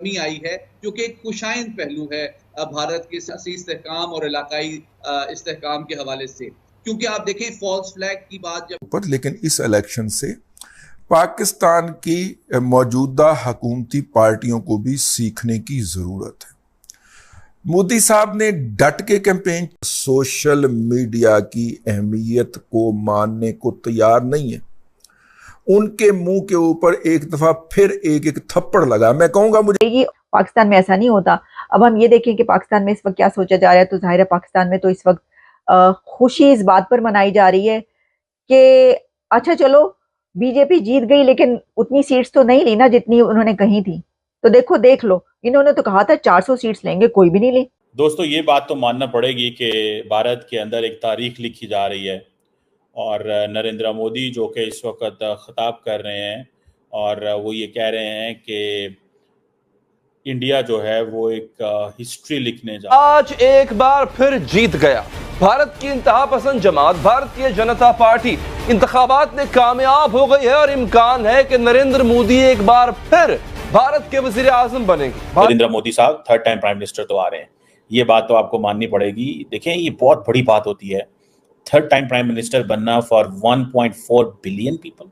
कमी आई है, जो कि एक खुशाइन पहलू है भारत के सियासी इस्तेहकाम और इलाकाई इस्तेहकाम के हवाले से। क्योंकि आप देखें फॉल्स फ्लैग की बात जब पर, लेकिन इस इलेक्शन से पाकिस्तान की मौजूदा हुकूमती पार्टियों को भी सीखने की जरूरत है। मोदी साहब ने डट के कैंपेन, सोशल मीडिया की अहमियत को मानने को तैयार नहीं है। उनके मुंह के ऊपर एक दफा फिर एक एक थप्पड़ लगा। मैं कहूंगा मुझे पाकिस्तान में ऐसा नहीं होता। अब हम ये देखें कि पाकिस्तान में इस वक्त क्या सोचा जा रहा है, तो जाहिर है पाकिस्तान में तो इस वक्त खुशी इस बात पर मनाई जा रही है कि अच्छा चलो बीजेपी जीत गई, लेकिन उतनी सीट्स तो नहीं ली ना जितनी उन्होंने कही थी। तो देख लो, इन्होंने तो कहा था 400 सीट्स लेंगे, कोई भी नहीं ली। दोस्तों, ये बात तो मानना पड़ेगी कि भारत के अंदर एक तारीख लिखी जा रही है और नरेंद्र मोदी जो कि इस वक्त खिताब कर रहे हैं और वो ये कह रहे हैं कि इंडिया जो है वो एक हिस्ट्री लिखने जा आज एक बार फिर जीत गया भारत की इंतहा पसंद जमात भारतीय जनता पार्टी इंतखाबात में कामयाब हो गई है और इम्कान है कि नरेंद्र मोदी एक बार फिर भारत के वजीर आजम बनेंगे। नरेंद्र मोदी साहब थर्ड टाइम प्राइम मिनिस्टर तो आ रहे हैं, ये बात तो आपको माननी पड़ेगी। देखें, ये बहुत बड़ी बात होती है थर्ड टाइम प्राइम मिनिस्टर बनना for 1.4 billion people.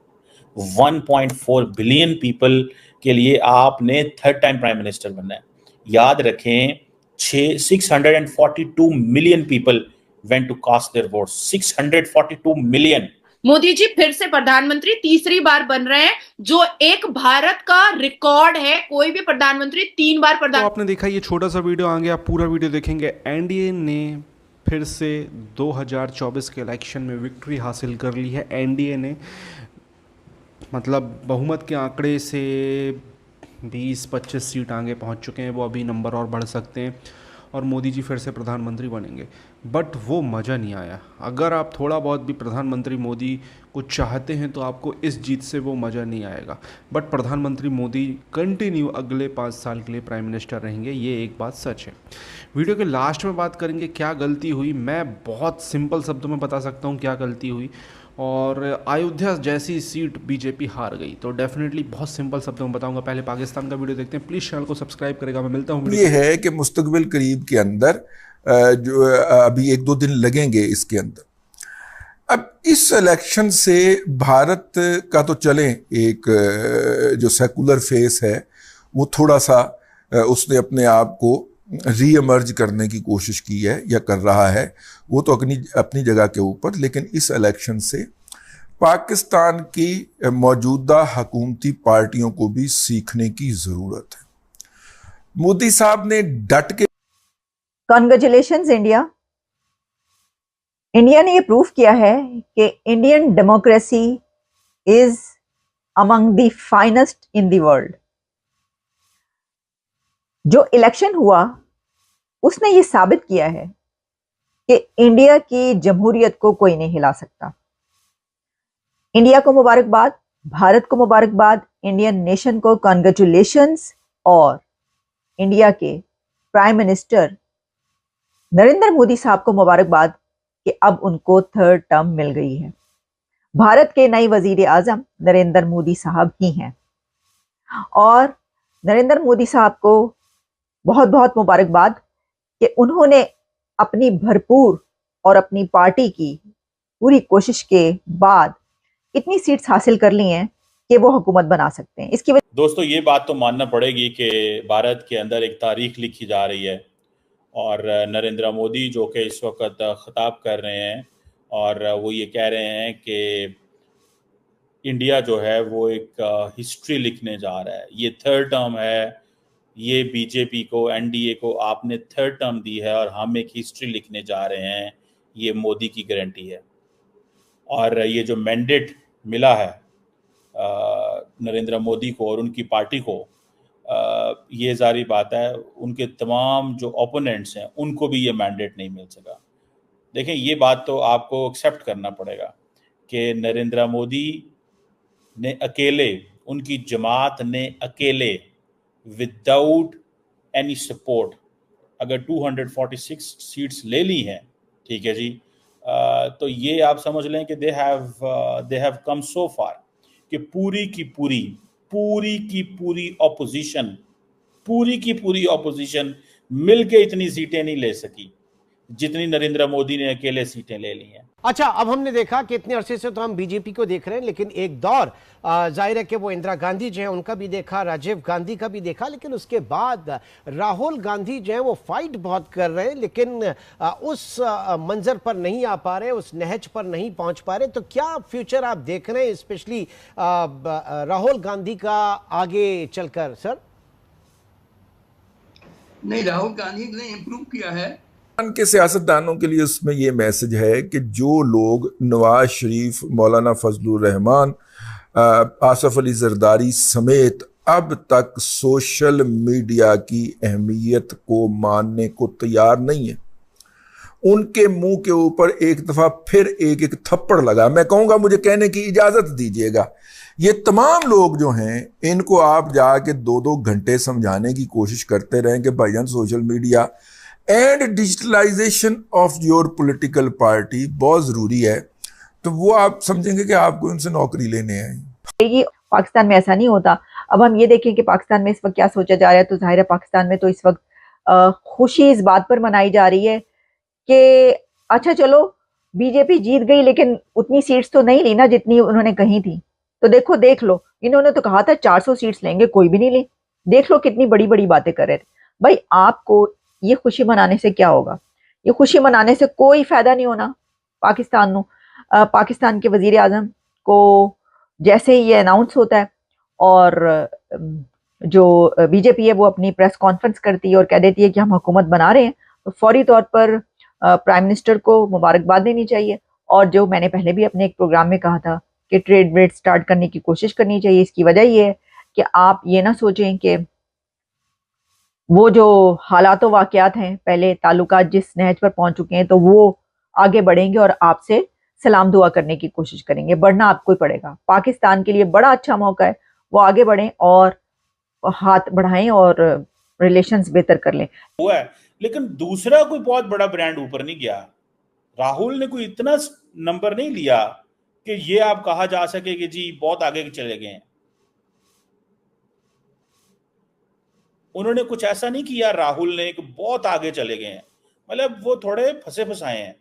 1.4 billion people के लिए आपने थर्ड टाइम प्राइम मिनिस्टर बनना है। याद रखें 642 million people went to cast their votes। 642 million. Modi ji फिर से प्रधानमंत्री तीसरी बार बन रहे हैं, जो एक भारत का रिकॉर्ड है। कोई भी प्रधानमंत्री 3 बार तो आपने देखा ये छोटा सा वीडियो, आगे आप पूरा वीडियो देखेंगे। एनडीए ने फिर से 2024 के इलेक्शन में विक्ट्री हासिल कर ली है। एनडीए ने मतलब बहुमत के आंकड़े से 20-25 सीट आगे पहुंच चुके हैं। वो अभी नंबर और बढ़ सकते हैं और मोदी जी फिर से प्रधानमंत्री बनेंगे। बट वो मज़ा नहीं आया। अगर आप थोड़ा बहुत भी प्रधानमंत्री मोदी को चाहते हैं तो आपको इस जीत से वो मज़ा नहीं आएगा। बट प्रधानमंत्री मोदी कंटिन्यू अगले 5 साल के लिए प्राइम मिनिस्टर रहेंगे, ये एक बात सच है। वीडियो के लास्ट में बात करेंगे क्या गलती हुई। मैं बहुत सिंपल शब्दों में बता सकता हूँ क्या गलती हुई। और अयोध्या जैसी सीट बीजेपी हार गई, तो डेफिनेटली बहुत सिंपल शब्दों में बताऊंगा। पहले पाकिस्तान का वीडियो देखते हैं, प्लीज़ चैनल को सब्सक्राइब करेगा। मैं मिलता हूँ। ये है कि मुस्तकबिल करीब के अंदर जो अभी 1-2 दिन लगेंगे इसके अंदर। अब इस इलेक्शन से भारत का तो चलें एक जो सेकुलर फेस है वो थोड़ा सा उसने अपने आप को रीएमर्ज करने की कोशिश की है या कर रहा है, वो तो अपनी जगह के ऊपर। लेकिन इस इलेक्शन से पाकिस्तान की मौजूदा हुकूमती पार्टियों को भी सीखने की जरूरत है। मोदी साहब ने डट के कांग्रेचुलेशंस इंडिया। इंडिया ने ये प्रूव किया है कि Indian democracy is among the finest in the world. जो इलेक्शन हुआ उसने ये साबित किया है कि इंडिया की जमहूरियत को कोई नहीं हिला सकता। इंडिया को मुबारकबाद, भारत को मुबारकबाद, इंडियन नेशन को कांग्रेचुलेशंस और इंडिया के प्राइम मिनिस्टर नरेंद्र मोदी साहब को मुबारकबाद कि अब उनको 3rd टर्म मिल गई है। भारत के नए वजीर आजम नरेंद्र मोदी साहब ही हैं और नरेंद्र मोदी साहब को बहुत बहुत मुबारकबाद कि उन्होंने अपनी भरपूर और अपनी पार्टी की पूरी कोशिश के बाद इतनी सीट्स हासिल कर ली हैं कि वो हुकूमत बना सकते हैं। इसकी दोस्तों, ये बात तो मानना पड़ेगी कि भारत के अंदर एक तारीख लिखी जा रही है और नरेंद्र मोदी जो कि इस वक्त खिताब कर रहे हैं और वो ये कह रहे हैं कि इंडिया जो है वो एक हिस्ट्री लिखने जा रहा है। ये 3rd टर्म है, ये बीजेपी को, एनडीए को आपने 3rd टर्म दी है और हम एक हिस्ट्री लिखने जा रहे हैं, ये मोदी की गारंटी है। और ये जो मैंडेट मिला है नरेंद्र मोदी को और उनकी पार्टी को, ये जारी बात है उनके तमाम जो ओपोनेंट्स हैं उनको भी ये मैंडेट नहीं मिल सका। देखें, ये बात तो आपको एक्सेप्ट करना पड़ेगा कि नरेंद्र मोदी ने अकेले, उनकी जमात ने अकेले, विदाउट एनी सपोर्ट अगर 246 सीट्स ले ली हैं, ठीक है जी, तो ये आप समझ लें कि दे हैव कम सो फार कि पूरी की पूरी ऑपोजिशन पूरी की पूरी ऑपोजिशन मिलके इतनी सीटें नहीं ले सकी जितनी नरेंद्र मोदी ने अकेले सीटें ले ली हैं। अच्छा, अब हमने देखा कि इतने अरसे से तो हम बीजेपी को देख रहे हैं, लेकिन एक दौर जाहिर है कि वो इंदिरा गांधी जो है उनका भी देखा, राजीव गांधी का भी देखा, लेकिन उसके बाद राहुल गांधी जो है वो फाइट बहुत कर रहे हैं, लेकिन उस मंजर पर नहीं आ पा रहे, उस नहज पर नहीं पहुंच पा रहे। तो क्या फ्यूचर आप देख रहे हैं स्पेशली राहुल गांधी का आगे चलकर? सर नहीं, राहुल गांधी ने इंप्रूव किया है। के सियासतदानों के लिए उसमें यह मैसेज है कि जो लोग नवाज शरीफ, मौलाना फजलुर रहमान, आसफ अली जरदारी समेत अब तक सोशल मीडिया की अहमियत को मानने को तैयार नहीं है, उनके मुंह के ऊपर एक दफा फिर एक थप्पड़ लगा। मैं कहूंगा, मुझे कहने की इजाजत दीजिएगा, ये तमाम लोग जो हैं इनको आप जाके 2-2 घंटे समझाने की कोशिश करते रहें कि भाईजान social media and digitalization of your political party बहुत जरूरी है, तो वो आप समझेंगे कि आपको उनसे नौकरी लेने आए। ये पाकिस्तान में ऐसा नहीं होता। अब हम ये देखें कि पाकिस्तान में इस वक्त क्या सोचा जा रहा है, तो जाहिर है पाकिस्तान में तो इस वक्त खुशी इस बात पर मनाई जा रही है कि अच्छा चलो बीजेपी जीत गई, लेकिन उतनी सीट्स तो नहीं ली ना जितनी उन्होंने कही थी। तो देख लो, इन्होंने तो कहा था 400 सीट्स लेंगे, कोई भी नहीं ली। देख लो कितनी बड़ी बड़ी बातें कर रहे थे। भाई आपको ये खुशी मनाने से क्या होगा? ये खुशी मनाने से कोई फायदा नहीं होना पाकिस्तान के वजीर आजम को जैसे ही ये अनाउंस होता है और जो बीजेपी है वो अपनी प्रेस कॉन्फ्रेंस करती है और कह देती है कि हम हुकूमत बना रहे हैं, तो फौरी तौर पर प्राइम मिनिस्टर को मुबारकबाद देनी चाहिए। और जो मैंने पहले भी अपने एक प्रोग्राम में कहा था कि ट्रेड रेट स्टार्ट करने की कोशिश करनी चाहिए। इसकी वजह ये है कि आप ये ना सोचें कि वो जो हालात व वाक़यात हैं, पहले ताल्लुकात जिस नहज पर पहुंच चुके हैं, तो वो आगे बढ़ेंगे और आपसे सलाम दुआ करने की कोशिश करेंगे, बढ़ना आपको ही पड़ेगा। पाकिस्तान के लिए बड़ा अच्छा मौका है, वो आगे बढ़ें और हाथ बढ़ाएं और रिलेशंस बेहतर कर लें। हुआ है, लेकिन दूसरा कोई बहुत बड़ा ब्रांड ऊपर नहीं गया। राहुल ने कोई इतना नंबर नहीं लिया कि ये आप कहा जा सके कि जी बहुत आगे चले गए हैं। उन्होंने कुछ ऐसा नहीं किया राहुल ने कि बहुत आगे चले गए हैं, मतलब वो थोड़े फंसे फंसाए हैं।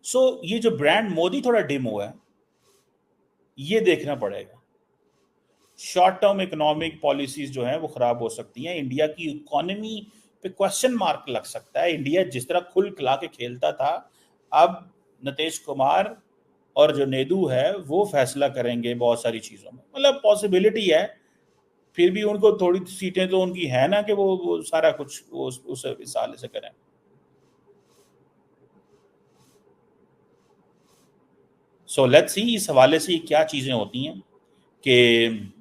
सो ये जो ब्रांड मोदी थोड़ा डिम हुआ है, ये देखना पड़ेगा। शॉर्ट टर्म इकोनॉमिक पॉलिसीज जो हैं वो खराब हो सकती हैं। इंडिया की इकोनॉमी पे क्वेश्चन मार्क लग सकता है। इंडिया जिस तरह खुल खिला के खेलता था, अब नीतीश कुमार और जो नेदू है वो फैसला करेंगे बहुत सारी चीजों में, मतलब पॉसिबिलिटी है। फिर भी उनको थोड़ी सीटें तो उनकी है ना कि वो सारा कुछ उस हिसाब से करें। सो लेट्स सी इस हवाले से क्या चीज़ें होती हैं कि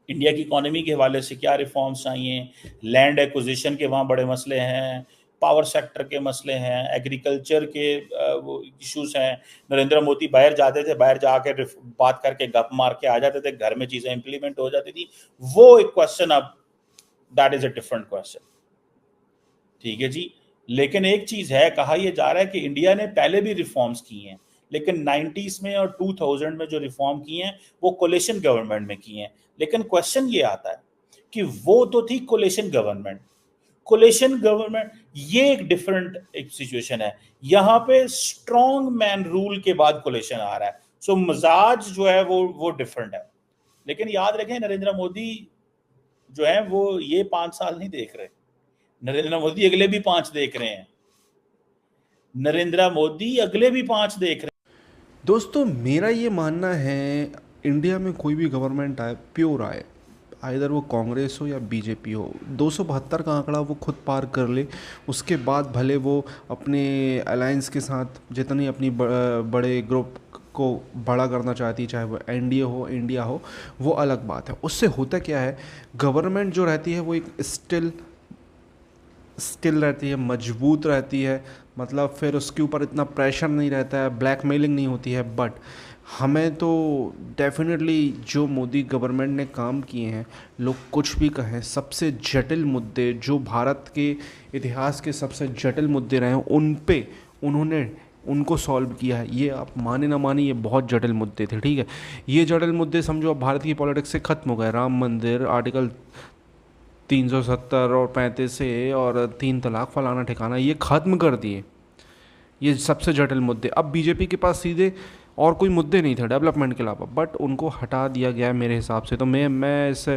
इंडिया की इकोनॉमी के हवाले से क्या रिफॉर्म्स चाहिए। लैंड एक्विजिशन के वहाँ बड़े मसले हैं, पावर सेक्टर के मसले हैं, एग्रीकल्चर के वो इश्यूज हैं। नरेंद्र मोदी बाहर जाते थे, बाहर जाके बात करके गप मार के आ जाते थे, घर में चीज़ें इंप्लीमेंट हो जाती थी। वो एक क्वेश्चन, अब that is a different question, ठीक है जी। लेकिन एक चीज़ है, कहा यह जा रहा है कि इंडिया ने पहले भी रिफॉर्म्स की हैं, लेकिन 90s में और 2000 में जो रिफॉर्म किए हैं वो कोलिशन गवर्नमेंट में किए हैं। लेकिन क्वेश्चन ये आता है कि वो तो थी कोलिशन गवर्नमेंट ये एक डिफरेंट एक सिचुएशन है। यहाँ पे स्ट्रॉन्ग मैन रूल के बाद कोलिशन आ रहा है। सो मिजाज जो है वो डिफरेंट है। लेकिन याद रखें, नरेंद्र मोदी जो है वो ये 5 साल नहीं देख रहे, नरेंद्र मोदी अगले भी 5 देख रहे हैं। दोस्तों, मेरा ये मानना है, इंडिया में कोई भी गवर्नमेंट आए, प्योर आए, आइदर वो कांग्रेस हो या बीजेपी हो, 272 का आंकड़ा वो खुद पार कर ले, उसके बाद भले वो अपने अलायंस के साथ जितनी अपनी बड़े ग्रुप को बड़ा करना चाहती, चाहे वो एनडीए हो, इंडिया हो, वो अलग बात है। उससे होता क्या है, गवर्नमेंट जो रहती है वो एक स्टिल रहती है, मजबूत रहती है, मतलब फिर उसके ऊपर इतना प्रेशर नहीं रहता है, ब्लैकमेलिंग नहीं होती है। बट हमें तो डेफिनेटली जो मोदी गवर्नमेंट ने काम किए हैं, लोग कुछ भी कहें, सबसे जटिल मुद्दे जो भारत के इतिहास के सबसे जटिल मुद्दे रहे हैं, उन पे उन्होंने उनको सॉल्व किया है। ये आप माने ना माने, ये बहुत जटिल मुद्दे थे, ठीक है। ये जटिल मुद्दे समझो अब भारत की पॉलिटिक्स से ख़त्म हो गए। राम मंदिर, आर्टिकल 370 और 35 से, और 3 तलाक, फलाना ठिकाना, ये ख़त्म कर दिए ये सबसे जटिल मुद्दे। अब बीजेपी के पास सीधे और कोई मुद्दे नहीं थे डेवलपमेंट के अलावा, बट उनको हटा दिया गया मेरे हिसाब से। तो मैं इस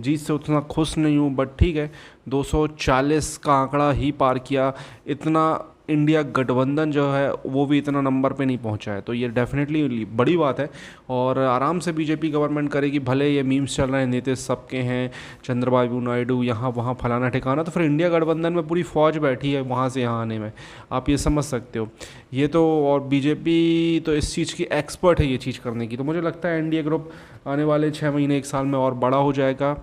जीत से उतना खुश नहीं हूँ, बट ठीक है, 240 का आंकड़ा ही पार किया। इतना इंडिया गठबंधन जो है वो भी इतना नंबर पे नहीं पहुंचा है, तो ये डेफिनेटली बड़ी बात है। और आराम से बीजेपी गवर्नमेंट करेगी। भले ये मीम्स चल रहे हैं नेता सबके हैं, चंद्रबाबू नायडू यहाँ वहाँ फलाना ठिकाना, तो फिर इंडिया गठबंधन में पूरी फौज बैठी है वहाँ से यहाँ आने में, आप ये समझ सकते हो। ये तो, और बीजेपी तो इस चीज़ की एक्सपर्ट है ये चीज़ करने की। तो मुझे लगता है एनडीए ग्रुप आने वाले 6 महीने 1 साल में और बड़ा हो जाएगा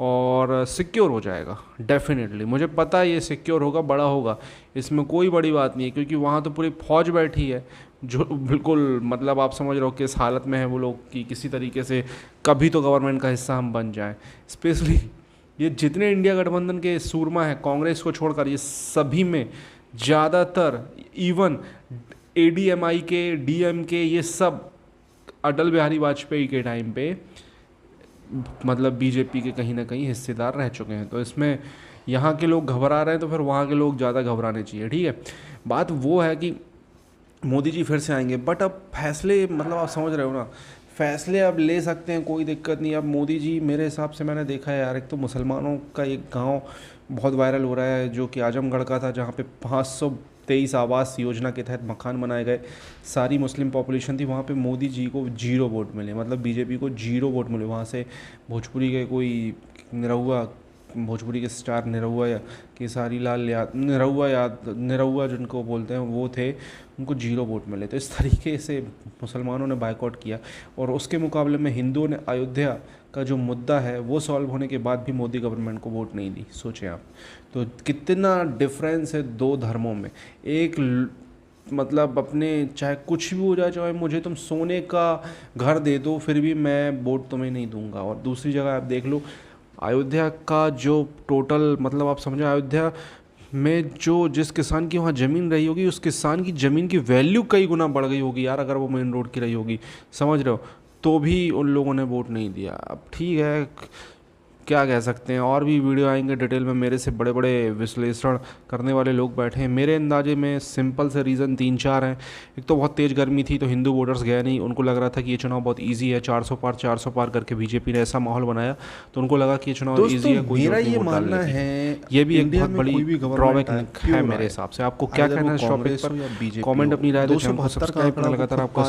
और सिक्योर हो जाएगा। डेफिनेटली मुझे पता है ये सिक्योर होगा, बड़ा होगा, इसमें कोई बड़ी बात नहीं है, क्योंकि वहाँ तो पूरी फौज बैठी है जो बिल्कुल, मतलब आप समझ रहे हो किस हालत में है वो लोग कि किसी तरीके से कभी तो गवर्नमेंट का हिस्सा हम बन जाएं। स्पेशली ये जितने इंडिया गठबंधन के सूरमा हैं, कांग्रेस को छोड़कर, ये सभी में ज़्यादातर इवन ADMI के, DMK, ये सब अटल बिहारी वाजपेयी के टाइम पे मतलब बीजेपी के कहीं ना कहीं हिस्सेदार रह चुके हैं। तो इसमें यहाँ के लोग घबरा रहे हैं तो फिर वहाँ के लोग ज़्यादा घबराने चाहिए, ठीक है। बात वो है कि मोदी जी फिर से आएंगे, बट अब फैसले, मतलब आप समझ रहे हो ना, फैसले अब ले सकते हैं, कोई दिक्कत नहीं। अब मोदी जी मेरे हिसाब से, मैंने देखा है यार, एक तो मुसलमानों का एक गांव बहुत वायरल हो रहा है जो कि आजमगढ़ का था, जहाँ पे 523 आवास योजना के तहत मकान बनाए गए, सारी मुस्लिम पॉपुलेशन थी वहाँ पे। मोदी जी को 0 वोट मिले, मतलब बीजेपी को 0 वोट मिले। वहाँ से भोजपुरी के कोई निरहुआ, भोजपुरी के स्टार निरहुआ या केसारी लाल निरहुआ जिनको बोलते हैं वो थे, उनको 0 वोट मिले। तो इस तरीके से मुसलमानों ने बायकॉट किया। और उसके मुकाबले में हिंदुओं ने अयोध्या का जो मुद्दा है वो सॉल्व होने के बाद भी मोदी गवर्नमेंट को वोट नहीं दी। सोचें आप, तो कितना डिफरेंस है 2 धर्मों में। एक मतलब अपने चाहे कुछ भी हो जाए, चाहे मुझे तुम सोने का घर दे दो, फिर भी मैं वोट तुम्हें नहीं दूंगा। और दूसरी जगह आप देख लो, अयोध्या का जो टोटल, मतलब आप समझो अयोध्या में जो जिस किसान की वहाँ ज़मीन रही होगी, उस किसान की ज़मीन की वैल्यू कई गुना बढ़ गई होगी यार, अगर वो मेन रोड की रही होगी, समझ रहे हो। तो भी उन लोगों ने वोट नहीं दिया। अब ठीक है, क्या कह सकते हैं। और भी वीडियो आएंगे डिटेल में, मेरे से बड़े बड़े विश्लेषण करने वाले लोग बैठे हैं। मेरे अंदाजे में सिंपल से रीज़न 3-4 हैं। एक तो बहुत तेज़ गर्मी थी तो हिंदू वोटर्स गए नहीं, उनको लग रहा था कि ये चुनाव बहुत इजी है। 400 पार करके बीजेपी ने ऐसा माहौल बनाया तो उनको लगा कि ये चुनाव इजी है, कोई मेरा ये मानना है, ये भी एक बहुत बड़ी ड्रॉबैक है मेरे हिसाब से। आपको क्या कहना है इस टॉपिक पर? कॉमेंट अपनी राय दें। 272 का आंकड़ा लगातार आपका